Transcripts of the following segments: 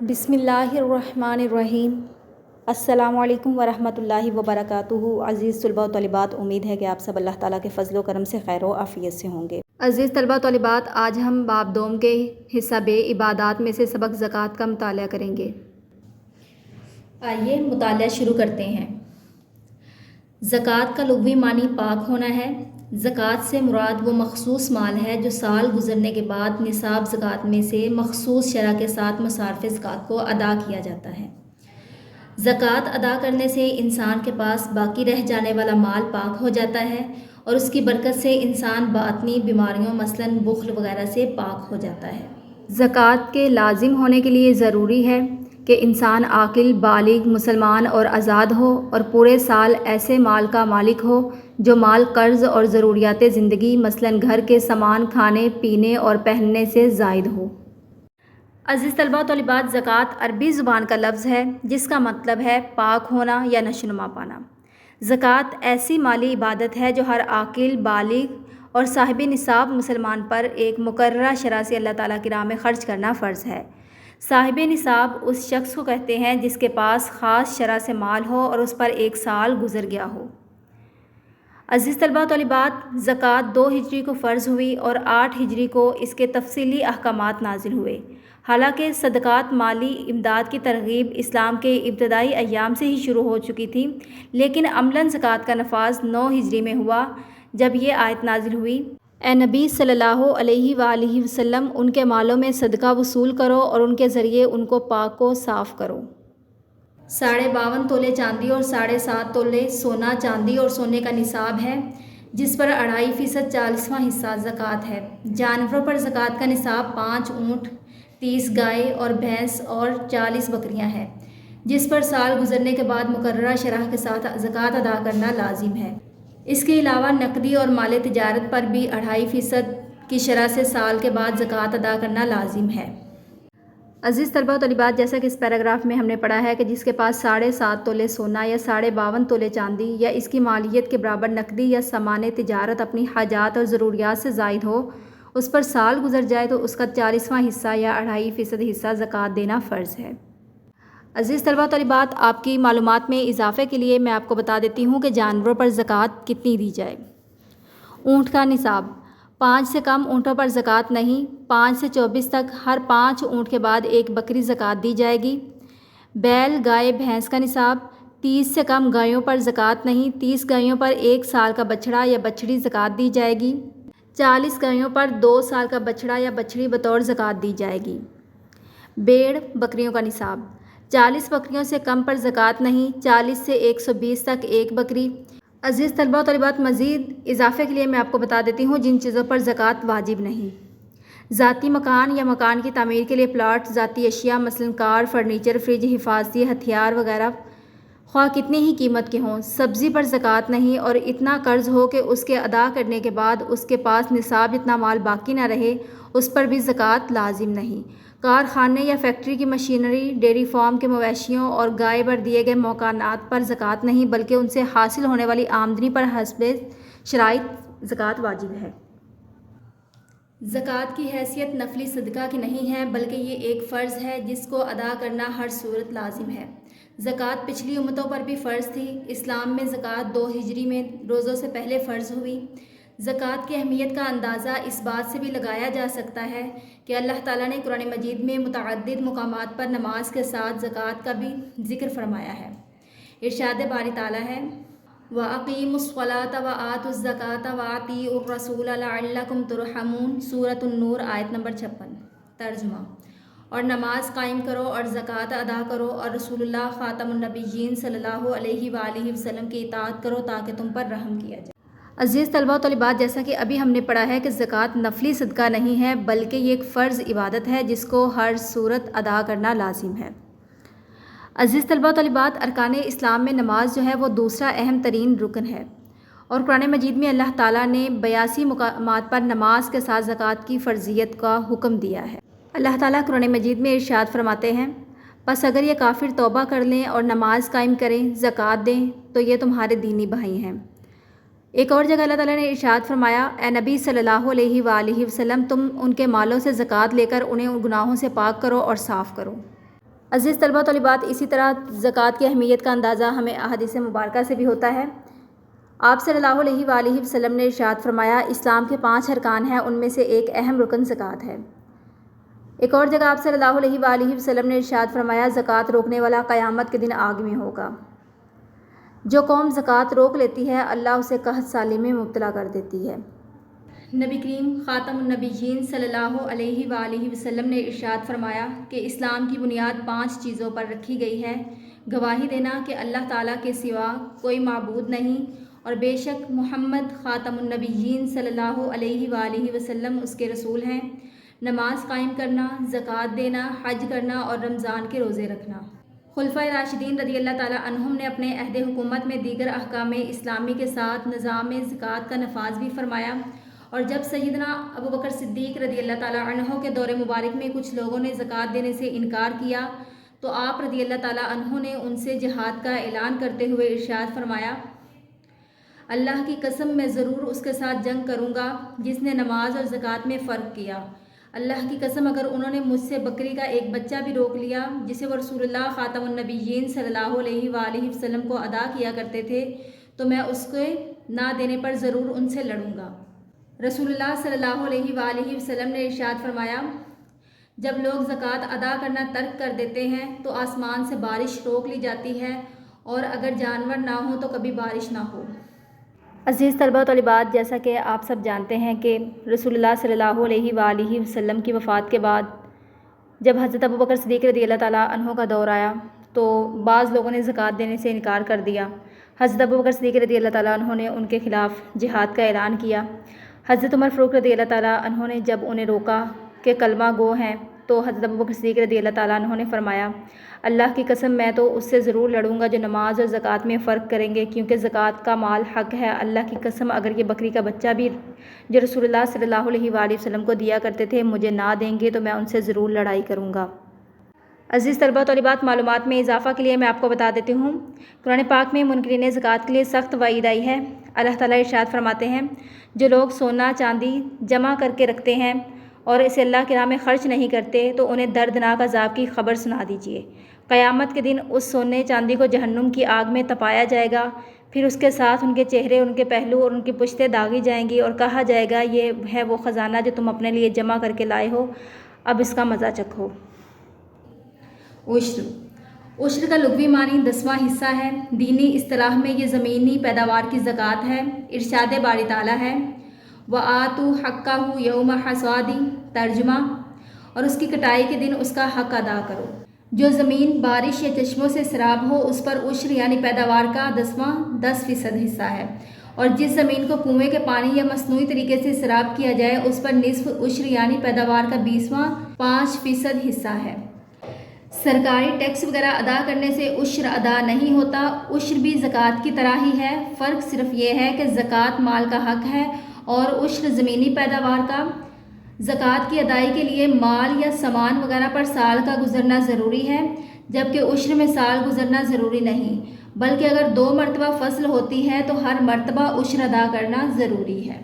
بسم اللہ الرحمن الرحیم۔ السلام علیکم ورحمۃ اللہ وبرکاتہ۔ عزیز طلباء و طالبات، امید ہے کہ آپ سب اللہ تعالیٰ کے فضل و کرم سے خیر و عافیت سے ہوں گے۔ عزیز طلباء و طالبات، آج ہم باب دوم کے حصہ بے عبادات میں سے سبق زکوٰۃ کا مطالعہ کریں گے۔ آئیے مطالعہ شروع کرتے ہیں۔ زکوٰۃ کا لغوی معنی پاک ہونا ہے۔ زکوٰۃ سے مراد وہ مخصوص مال ہے جو سال گزرنے کے بعد نصاب زکوٰۃ میں سے مخصوص شرح کے ساتھ مصارف زکوٰۃ کو ادا کیا جاتا ہے۔ زکوٰۃ ادا کرنے سے انسان کے پاس باقی رہ جانے والا مال پاک ہو جاتا ہے اور اس کی برکت سے انسان باطنی بیماریوں مثلاً بخل وغیرہ سے پاک ہو جاتا ہے۔ زکوٰۃ کے لازم ہونے کے لیے ضروری ہے کہ انسان عاقل، بالغ، مسلمان اور آزاد ہو اور پورے سال ایسے مال کا مالک ہو جو مال قرض اور ضروریات زندگی مثلاً گھر کے سامان، کھانے پینے اور پہننے سے زائد ہو۔ عزیز طلباء و طالبات، زکوٰۃ عربی زبان کا لفظ ہے جس کا مطلب ہے پاک ہونا یا نشوونما پانا۔ زکوٰۃ ایسی مالی عبادت ہے جو ہر عاقل، بالغ اور صاحب نصاب مسلمان پر ایک مقررہ شرح سے اللہ تعالیٰ کی راہ میں خرچ کرنا فرض ہے۔ صاحب نصاب اس شخص کو کہتے ہیں جس کے پاس خاص شرح سے مال ہو اور اس پر ایک سال گزر گیا ہو۔ عزیز طلباء و طالبات، زکوٰۃ 2 ہجری کو فرض ہوئی اور 8 ہجری کو اس کے تفصیلی احکامات نازل ہوئے۔ حالانکہ صدقات مالی امداد کی ترغیب اسلام کے ابتدائی ایام سے ہی شروع ہو چکی تھی، لیکن عملاً زکوٰۃ کا نفاذ 9 ہجری میں ہوا جب یہ آیت نازل ہوئی: اے نبی صلی اللہ علیہ وآلہ وسلم، ان کے مالوں میں صدقہ وصول کرو اور ان کے ذریعے ان کو پاک و صاف کرو۔ 52.5 تولے چاندی اور 7.5 تولے سونا چاندی اور سونے کا نصاب ہے، جس پر 2.5% 40واں حصہ زکوٰۃ ہے۔ جانوروں پر زکوٰۃ کا نصاب 5 اونٹ، 30 گائے اور بھینس اور 40 بکریاں ہے، جس پر سال گزرنے کے بعد مقررہ شرح کے ساتھ زکوٰۃ ادا کرنا لازم ہے۔ اس کے علاوہ نقدی اور مال تجارت پر بھی 2.5% کی شرح سے سال کے بعد زکوٰۃ ادا کرنا لازم ہے۔ عزیز طلباء و طالبات، جیسا کہ اس پیراگراف میں ہم نے پڑھا ہے کہ جس کے پاس 7.5 تولے سونا یا 52.5 تولے چاندی یا اس کی مالیت کے برابر نقدی یا سامان تجارت اپنی حاجات اور ضروریات سے زائد ہو، اس پر سال گزر جائے تو اس کا 40واں حصہ یا 2.5% حصہ زکوٰۃ دینا فرض ہے۔ عزیز طلباء و طالبات، آپ کی معلومات میں اضافے کے لیے میں آپ کو بتا دیتی ہوں کہ جانوروں پر زکوٰۃ کتنی دی جائے۔ اونٹ کا نصاب: 5 سے کم اونٹوں پر زکوٰۃ نہیں۔ 5 سے 24 تک ہر 5 اونٹ کے بعد 1 بکری زکوٰۃ دی جائے گی۔ بیل، گائے، بھینس کا نصاب: 30 سے کم گایوں پر زکوٰۃ نہیں۔ 30 گایوں پر 1 سال کا بچڑا یا بچڑی زکوٰۃ دی جائے گی۔ 40 گایوں پر 2 سال کا بچڑا یا بچڑی بطور زکوٰۃ دی جائے گی۔ بھیڑ بکریوں کا نصاب: 40 بکریوں سے کم پر زکوٰۃ نہیں۔ 40 سے 120 تک 1 بکری۔ عزیز طلباء و طالبات، مزید اضافے کے لیے میں آپ کو بتا دیتی ہوں جن چیزوں پر زکوٰۃ واجب نہیں۔ ذاتی مکان یا مکان کی تعمیر کے لیے پلاٹ، ذاتی اشیاء مثلاً کار، فرنیچر، فریج، حفاظتی ہتھیار وغیرہ خواہ کتنی ہی قیمت کے ہوں۔ سبزی پر زکوٰۃ نہیں، اور اتنا قرض ہو کہ اس کے ادا کرنے کے بعد اس کے پاس نصاب جتنا مال باقی نہ رہے، اس پر بھی زکوٰۃ لازم نہیں۔ کارخانے یا فیکٹری کی مشینری، ڈیری فارم کے مویشیوں اور گائے پر دیے گئے مکانات پر زکوٰۃ نہیں، بلکہ ان سے حاصل ہونے والی آمدنی پر حسب شرائط زکوٰۃ واجب ہے۔ زکوٰۃ کی حیثیت نفلی صدقہ کی نہیں ہے، بلکہ یہ ایک فرض ہے جس کو ادا کرنا ہر صورت لازم ہے۔ زکوٰۃ پچھلی امتوں پر بھی فرض تھی۔ اسلام میں زکوٰۃ 2 ہجری میں روزوں سے پہلے فرض ہوئی۔ زکوٰۃ کی اہمیت کا اندازہ اس بات سے بھی لگایا جا سکتا ہے کہ اللہ تعالیٰ نے قرآن مجید میں متعدد مقامات پر نماز کے ساتھ زکوٰۃ کا بھی ذکر فرمایا ہے۔ ارشاد باری تعالیٰ ہے: وَأَقِیمُوا الصَّلَاةَ وَآتُوا الزَّکَاةَ وَأَطِیعُوا الرَّسُولَ لَعَلَّکُمْ تُرْحَمُونَ، سورۃ النور آیت نمبر 56۔ ترجمہ: اور نماز قائم کرو اور زکوٰۃ ادا کرو اور رسول اللہ خاتم النبیین صلی اللہ علیہ وآلہ وسلم کی اطاعت کرو تاکہ تم پر رحم کیا جائے۔ عزیز طلباء و طالبات، جیسا کہ ابھی ہم نے پڑھا ہے کہ زکوٰۃ نفلی صدقہ نہیں ہے، بلکہ یہ ایک فرض عبادت ہے جس کو ہر صورت ادا کرنا لازم ہے۔ عزیز طلباء و طالبات، ارکان اسلام میں نماز جو ہے وہ دوسرا اہم ترین رکن ہے، اور قرآن مجید میں اللہ تعالیٰ نے 82 مقامات پر نماز کے ساتھ زکوٰۃ کی فرضیت کا حکم دیا ہے۔ اللہ تعالیٰ قرآن مجید میں ارشاد فرماتے ہیں: پس اگر یہ کافر توبہ کر لیں اور نماز قائم کریں، زکوٰۃ دیں تو یہ تمہارے دینی بھائی ہیں۔ ایک اور جگہ اللہ تعالیٰ نے ارشاد فرمایا: اے نبی صلی اللہ علیہ وآلہ وسلم، تم ان کے مالوں سے زکوٰۃ لے کر انہیں ان گناہوں سے پاک کرو اور صاف کرو۔ عزیز طلبہ طالبات، اسی طرح زکوٰۃ کی اہمیت کا اندازہ ہمیں احادیث مبارکہ سے بھی ہوتا ہے۔ آپ صلی اللہ علیہ وآلہ وسلم نے ارشاد فرمایا، اسلام کے 5 ارکان ہیں، ان میں سے ایک اہم رکن زکوٰۃ ہے۔ ایک اور جگہ آپ صلی اللہ علیہ وآلہ وسلم نے ارشاد فرمایا، زکوٰۃ روکنے والا قیامت کے دن آگ میں ہوگا۔ جو قوم زکوٰۃ روک لیتی ہے، اللہ اسے قحط سالی میں مبتلا کر دیتی ہے۔ نبی کریم خاتم النبیین صلی اللہ علیہ وآلہ وسلم نے ارشاد فرمایا کہ اسلام کی بنیاد 5 چیزوں پر رکھی گئی ہے: گواہی دینا کہ اللہ تعالیٰ کے سوا کوئی معبود نہیں اور بے شک محمد خاتم النبیین صلی اللہ علیہ وآلہ وسلم اس کے رسول ہیں، نماز قائم کرنا، زکوٰۃ دینا، حج کرنا اور رمضان کے روزے رکھنا۔ خلفائے راشدین رضی اللہ تعالیٰ عنہم نے اپنے عہد حکومت میں دیگر احکام اسلامی کے ساتھ نظام زکوٰۃ کا نفاذ بھی فرمایا، اور جب سیدنا ابوبکر صدیق رضی اللہ تعالیٰ عنہ کے دور مبارک میں کچھ لوگوں نے زکوٰۃ دینے سے انکار کیا تو آپ رضی اللہ تعالیٰ عنہ نے ان سے جہاد کا اعلان کرتے ہوئے ارشاد فرمایا، اللہ کی قسم میں ضرور اس کے ساتھ جنگ کروں گا جس نے نماز اور زکوٰۃ میں فرق کیا۔ اللہ کی قسم اگر انہوں نے مجھ سے بکری کا ایک بچہ بھی روک لیا جسے وہ رسول اللہ خاتم النبیین صلی اللہ علیہ وآلہ وسلم کو ادا کیا کرتے تھے تو میں اس کے نہ دینے پر ضرور ان سے لڑوں گا۔ رسول اللہ صلی اللہ علیہ وآلہ وسلم نے ارشاد فرمایا، جب لوگ زکوٰۃ ادا کرنا ترک کر دیتے ہیں تو آسمان سے بارش روک لی جاتی ہے، اور اگر جانور نہ ہوں تو کبھی بارش نہ ہو۔ عزیز طلبہ طالبات، جیسا کہ آپ سب جانتے ہیں کہ رسول اللہ صلی اللہ علیہ وآلہ وسلم کی وفات کے بعد جب حضرت ابوبکر صدیق رضی اللہ تعالیٰ عنہ کا دور آیا تو بعض لوگوں نے زکوٰۃ دینے سے انکار کر دیا۔ حضرت ابوبکر صدیق رضی اللہ تعالیٰ عنہ نے ان کے خلاف جہاد کا اعلان کیا۔ حضرت عمر فاروق رضی اللہ تعالیٰ عنہ نے جب انہیں روکا کہ کلمہ گو ہیں تو حضرت ابوبکر صدیق رضی اللہ تعالیٰ عنہ نے فرمایا، اللہ کی قسم میں تو اس سے ضرور لڑوں گا جو نماز اور زکوٰۃ میں فرق کریں گے، کیونکہ زکوٰۃ کا مال حق ہے۔ اللہ کی قسم اگر یہ بکری کا بچہ بھی جو رسول اللہ صلی اللہ علیہ وآلہ وسلم کو دیا کرتے تھے مجھے نہ دیں گے تو میں ان سے ضرور لڑائی کروں گا۔ عزیز طلبہ طالبات، معلومات میں اضافہ کے لیے میں آپ کو بتا دیتی ہوں، قرآن پاک میں منکرین زکوٰۃ کے لیے سخت وعید آئی ہے۔ اللہ تعالیٰ ارشاد فرماتے ہیں، جو لوگ سونا چاندی جمع کر کے رکھتے ہیں اور اسے اللہ کی راہ میں خرچ نہیں کرتے تو انہیں دردناک عذاب کی خبر سنا دیجیے۔ قیامت کے دن اس سونے چاندی کو جہنم کی آگ میں تپایا جائے گا، پھر اس کے ساتھ ان کے چہرے، ان کے پہلو اور ان کی پشتیں داغی جائیں گی اور کہا جائے گا، یہ ہے وہ خزانہ جو تم اپنے لیے جمع کر کے لائے ہو، اب اس کا مزہ چکھو۔ عشر کا لغوی معنی 10واں حصہ ہے۔ دینی اصطلاح میں یہ زمینی پیداوار کی زکوٰۃ ہے۔ ارشاد باری تعالیٰ ہے، وَآتُوا حَقَّهُ يَوْمَ حَصَادِهِ، ترجمہ، اور اس کی کٹائی کے دن اس کا حق ادا کرو۔ جو زمین بارش یا چشموں سے سیراب ہو اس پر عشر یعنی پیداوار کا 10% حصہ ہے، اور جس زمین کو کنویں کے پانی یا مصنوعی طریقے سے سیراب کیا جائے اس پر نصف عشر یعنی پیداوار کا 5% حصہ ہے۔ سرکاری ٹیکس وغیرہ ادا کرنے سے عشر ادا نہیں ہوتا، عشر بھی زکوٰۃ کی طرح ہی ہے، فرق صرف یہ ہے کہ زکوٰۃ مال کا حق ہے اور عشر زمینی پیداوار کا۔ زکوٰۃ کی ادائیگی کے لیے مال یا سامان وغیرہ پر سال کا گزرنا ضروری ہے، جبکہ عشر میں سال گزرنا ضروری نہیں، بلکہ اگر 2 مرتبہ فصل ہوتی ہے تو ہر مرتبہ عشر ادا کرنا ضروری ہے۔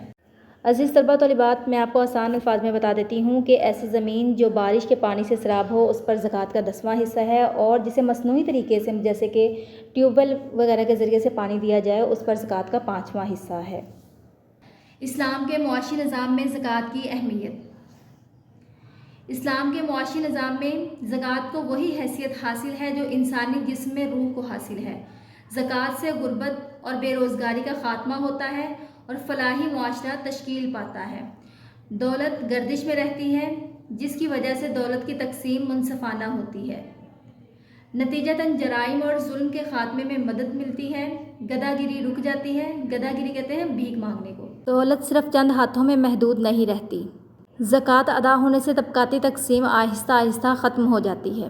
عزیز طلبہ طالبات، میں آپ کو آسان الفاظ میں بتا دیتی ہوں کہ ایسی زمین جو بارش کے پانی سے سیراب ہو اس پر زکوٰۃ کا 10واں حصہ ہے، اور جسے مصنوعی طریقے سے جیسے کہ ٹیوب ویل وغیرہ کے ذریعے سے پانی دیا جائے اس پر زکوٰۃ کا 5واں حصہ ہے۔ اسلام کے معاشی نظام میں زکوٰۃ کی اہمیت۔ اسلام کے معاشی نظام میں زکوٰۃ کو وہی حیثیت حاصل ہے جو انسانی جسم میں روح کو حاصل ہے۔ زکوٰۃ سے غربت اور بے روزگاری کا خاتمہ ہوتا ہے اور فلاحی معاشرہ تشکیل پاتا ہے۔ دولت گردش میں رہتی ہے جس کی وجہ سے دولت کی تقسیم منصفانہ ہوتی ہے۔ نتیجتاً جرائم اور ظلم کے خاتمے میں مدد ملتی ہے، گدھا گیری رک جاتی ہے۔ گدھا گیری کہتے ہیں بھیک مانگنے کو۔ دولت صرف چند ہاتھوں میں محدود نہیں رہتی۔ زکوٰۃ ادا ہونے سے طبقاتی تقسیم آہستہ آہستہ ختم ہو جاتی ہے۔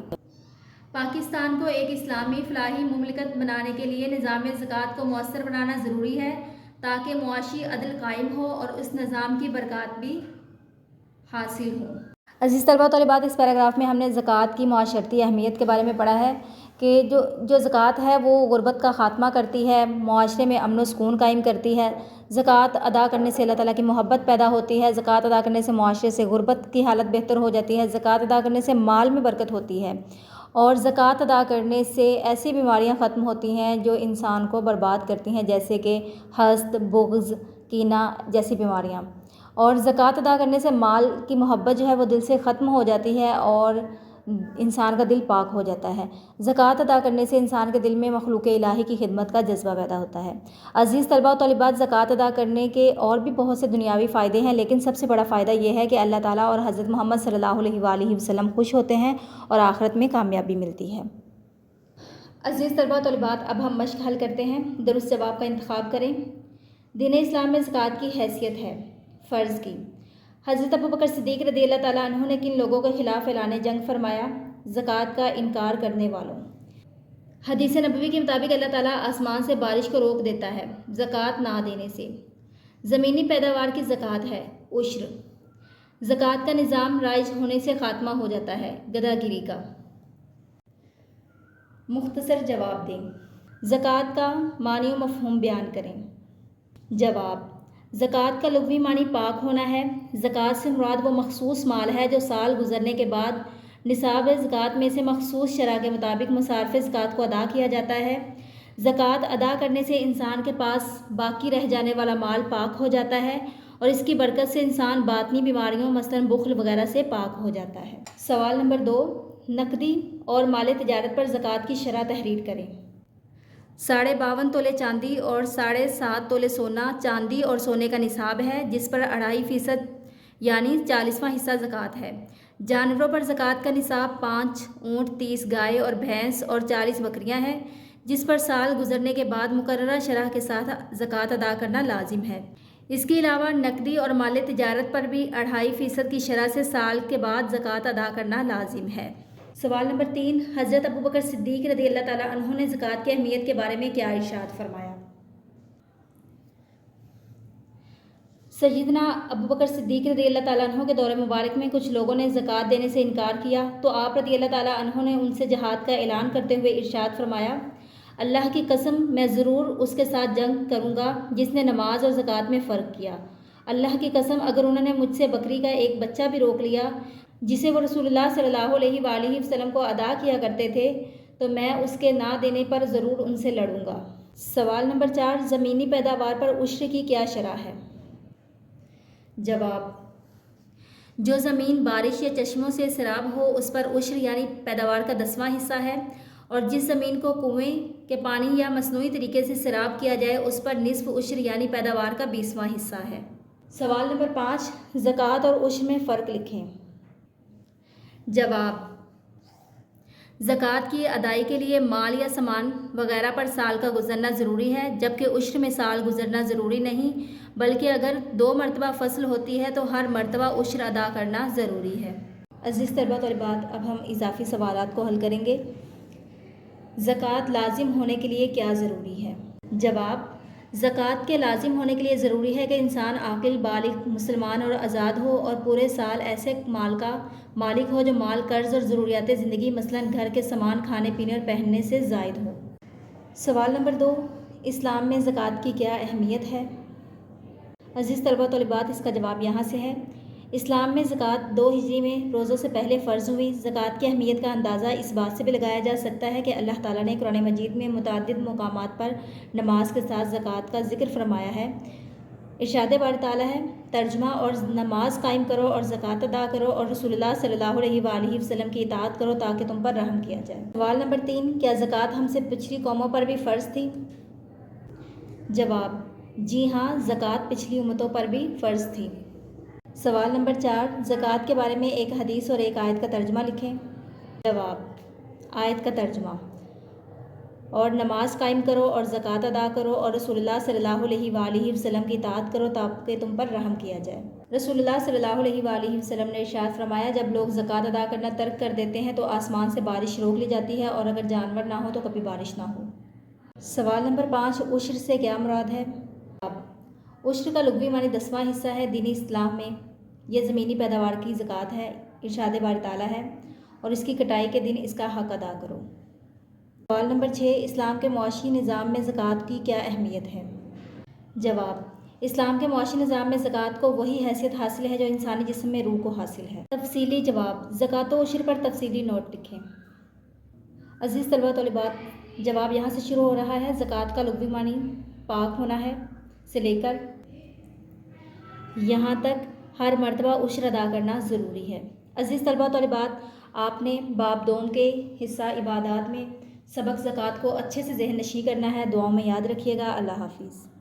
پاکستان کو ایک اسلامی فلاحی مملکت بنانے کے لیے نظام زکوٰۃ کو مؤثر بنانا ضروری ہے تاکہ معاشی عدل قائم ہو اور اس نظام کی برکات بھی حاصل ہوں۔ عزیز طلبہ طالبات، اس پیراگراف میں ہم نے زکوٰۃ کی معاشرتی اہمیت کے بارے میں پڑھا ہے کہ جو زکوٰۃ ہے وہ غربت کا خاتمہ کرتی ہے، معاشرے میں امن و سکون قائم کرتی ہے۔ زکوٰۃ ادا کرنے سے اللہ تعالیٰ کی محبت پیدا ہوتی ہے۔ زکوٰۃ ادا کرنے سے معاشرے سے غربت کی حالت بہتر ہو جاتی ہے۔ زکوٰۃ ادا کرنے سے مال میں برکت ہوتی ہے اور زکوٰۃ ادا کرنے سے ایسی بیماریاں ختم ہوتی ہیں جو انسان کو برباد کرتی ہیں، جیسے کہ حسد، بغض، کینہ جیسی بیماریاں۔ اور زکوٰۃ ادا کرنے سے مال کی محبت جو ہے وہ دل سے ختم ہو جاتی ہے اور انسان کا دل پاک ہو جاتا ہے۔ زکوٰۃ ادا کرنے سے انسان کے دل میں مخلوق الہی کی خدمت کا جذبہ پیدا ہوتا ہے۔ عزیز طلباء و طالبات، زکوٰۃ ادا کرنے کے اور بھی بہت سے دنیاوی فائدے ہیں، لیکن سب سے بڑا فائدہ یہ ہے کہ اللہ تعالیٰ اور حضرت محمد صلی اللہ علیہ وآلہ وسلم خوش ہوتے ہیں اور آخرت میں کامیابی ملتی ہے۔ عزیز طلباء و طالبات، اب ہم مشق حل کرتے ہیں۔ درست جواب کا انتخاب کریں۔ دین اسلام میں زکوٰۃ کی حیثیت ہے۔ فرض کی۔ حضرت ابوبکر صدیق رضی اللہ تعالیٰ عنہ نے کن لوگوں کے خلاف اعلان جنگ فرمایا؟ زکوٰۃ کا انکار کرنے والوں۔ حدیث نبوی کے مطابق اللہ تعالیٰ آسمان سے بارش کو روک دیتا ہے زکوٰۃ نہ دینے سے۔ زمینی پیداوار کی زکوٰۃ ہے عشر۔ زکوٰۃ کا نظام رائج ہونے سے خاتمہ ہو جاتا ہے گدھا گیری کا۔ مختصر جواب دیں۔ زکوٰۃ کا معنی و مفہوم بیان کریں۔ جواب: زکوٰۃ کا لغوی معنی پاک ہونا ہے۔ زکوٰۃ سے مراد وہ مخصوص مال ہے جو سال گزرنے کے بعد نصاب زکوٰۃ میں سے مخصوص شرح کے مطابق مصارف زکوٰۃ کو ادا کیا جاتا ہے۔ زکوٰۃ ادا کرنے سے انسان کے پاس باقی رہ جانے والا مال پاک ہو جاتا ہے اور اس کی برکت سے انسان باطنی بیماریوں مثلاً بخل وغیرہ سے پاک ہو جاتا ہے۔ سوال نمبر 2، نقدی اور مال تجارت پر زکوٰۃ کی شرح تحریر کریں۔ 52.5 تولے چاندی اور 7.5 تولے سونا چاندی اور سونے کا نصاب ہے، جس پر 2.5% یعنی 40واں حصہ زکوٰۃ ہے۔ جانوروں پر زکوٰۃ کا نصاب 5 اونٹ، 30 گائے اور بھینس اور 40 بکریاں ہیں، جس پر سال گزرنے کے بعد مقررہ شرح کے ساتھ زکوٰۃ ادا کرنا لازم ہے۔ اس کے علاوہ نقدی اور مال تجارت پر بھی 2.5% کی شرح سے سال کے بعد زکوٰۃ ادا کرنا لازم ہے۔ سوال نمبر 3، حضرت ابوبکر صدیق رضی اللہ تعالیٰ عنہ نے زکوٰۃ کی اہمیت کے بارے میں کیا ارشاد فرمایا؟ سیدنا ابوبکر صدیق رضی اللہ تعالیٰ عنہ کے دور مبارک میں کچھ لوگوں نے زکوٰۃ دینے سے انکار کیا تو آپ رضی اللہ تعالیٰ عنہ نے ان سے جہاد کا اعلان کرتے ہوئے ارشاد فرمایا: اللہ کی قسم میں ضرور اس کے ساتھ جنگ کروں گا جس نے نماز اور زکوٰۃ میں فرق کیا۔ اللہ کی قسم اگر انہوں نے مجھ سے بکری کا ایک بچہ بھی روک لیا جسے وہ رسول اللہ صلی اللہ علیہ وآلہ وسلم کو ادا کیا کرتے تھے تو میں اس کے نہ دینے پر ضرور ان سے لڑوں گا۔ سوال نمبر 4، زمینی پیداوار پر عشر کی کیا شرح ہے؟ جواب: جو زمین بارش یا چشموں سے سیراب ہو اس پر عشر یعنی پیداوار کا 10واں حصہ ہے، اور جس زمین کو کنویں کے پانی یا مصنوعی طریقے سے سیراب کیا جائے اس پر نصف عشر یعنی پیداوار کا 20واں حصہ ہے۔ سوال نمبر 5، زکوٰۃ اور عشر میں فرق لکھیں۔ جواب: زکوٰۃ کی ادائیگی کے لیے مال یا سامان وغیرہ پر سال کا گزرنا ضروری ہے، جبکہ عشر میں سال گزرنا ضروری نہیں، بلکہ اگر 2 مرتبہ فصل ہوتی ہے تو ہر مرتبہ عشر ادا کرنا ضروری ہے۔ عزیز طلباء و طالبات، اب ہم اضافی سوالات کو حل کریں گے۔ زکوٰۃ لازم ہونے کے لیے کیا ضروری ہے؟ جواب: زکوٰۃ کے لازم ہونے کے لیے ضروری ہے کہ انسان عاقل، بالغ، مسلمان اور آزاد ہو اور پورے سال ایسے مال کا مالک ہو جو مال، قرض اور ضروریات زندگی مثلاً گھر کے سامان، کھانے پینے اور پہننے سے زائد ہو۔ سوال نمبر 2، اسلام میں زکوٰۃ کی کیا اہمیت ہے؟ عزیز طلباء و طالبات، اس کا جواب یہاں سے ہے۔ اسلام میں زکوٰۃ 2 ہجری میں روزوں سے پہلے فرض ہوئی۔ زکوٰۃ کی اہمیت کا اندازہ اس بات سے بھی لگایا جا سکتا ہے کہ اللہ تعالیٰ نے قرآن مجید میں متعدد مقامات پر نماز کے ساتھ زکوٰۃ کا ذکر فرمایا ہے۔ ارشاد باری تعالیٰ ہے، ترجمہ: اور نماز قائم کرو اور زکوٰۃ ادا کرو اور رسول اللہ صلی اللہ علیہ وآلہ وسلم کی اطاعت کرو تاکہ تم پر رحم کیا جائے۔ سوال نمبر 3، کیا زکوٰۃ ہم سے پچھلی قوموں پر بھی فرض تھی؟ جواب: جی ہاں، زکوٰۃ پچھلی امتوں پر بھی فرض تھی۔ سوال نمبر 4، زکوٰۃ کے بارے میں ایک حدیث اور ایک آیت کا ترجمہ لکھیں۔ جواب: آیت کا ترجمہ: اور نماز قائم کرو اور زکوٰۃ ادا کرو اور رسول اللہ صلی اللہ علیہ وآلہ وسلم کی اطاعت کرو تاکہ تم پر رحم کیا جائے۔ رسول اللہ صلی اللہ علیہ وآلہ وسلم نے ارشاد فرمایا، جب لوگ زکوٰۃ ادا کرنا ترک کر دیتے ہیں تو آسمان سے بارش روک لی جاتی ہے اور اگر جانور نہ ہو تو کبھی بارش نہ ہو۔ سوال نمبر 5، عشر سے کیا مراد ہے؟ عشر کا لغوی معنی 10واں حصہ ہے۔ دینی اسلام میں یہ زمینی پیداوار کی زکوٰۃ ہے۔ ارشاد باری تعالیٰ ہے، اور اس کی کٹائی کے دن اس کا حق ادا کرو۔ سوال نمبر 6، اسلام کے معاشی نظام میں زکوٰۃ کی کیا اہمیت ہے؟ جواب: اسلام کے معاشی نظام میں زکوٰۃ کو وہی حیثیت حاصل ہے جو انسانی جسم میں روح کو حاصل ہے۔ تفصیلی جواب: زکوٰۃ و عشر پر تفصیلی نوٹ لکھیں۔ عزیز طلبہ طالبات، جواب یہاں سے شروع ہو رہا ہے۔ زکوٰۃ کا لغوی معنی پاک ہونا ہے سے لے کر یہاں تک ہر مرتبہ عشر ادا کرنا ضروری ہے۔ عزیز طلبہ طالبات، آپ نے باب دوم کے حصہ عبادات میں سبق زکوٰۃ کو اچھے سے ذہن نشین کرنا ہے۔ دعاؤں میں یاد رکھیے گا۔ اللہ حافظ۔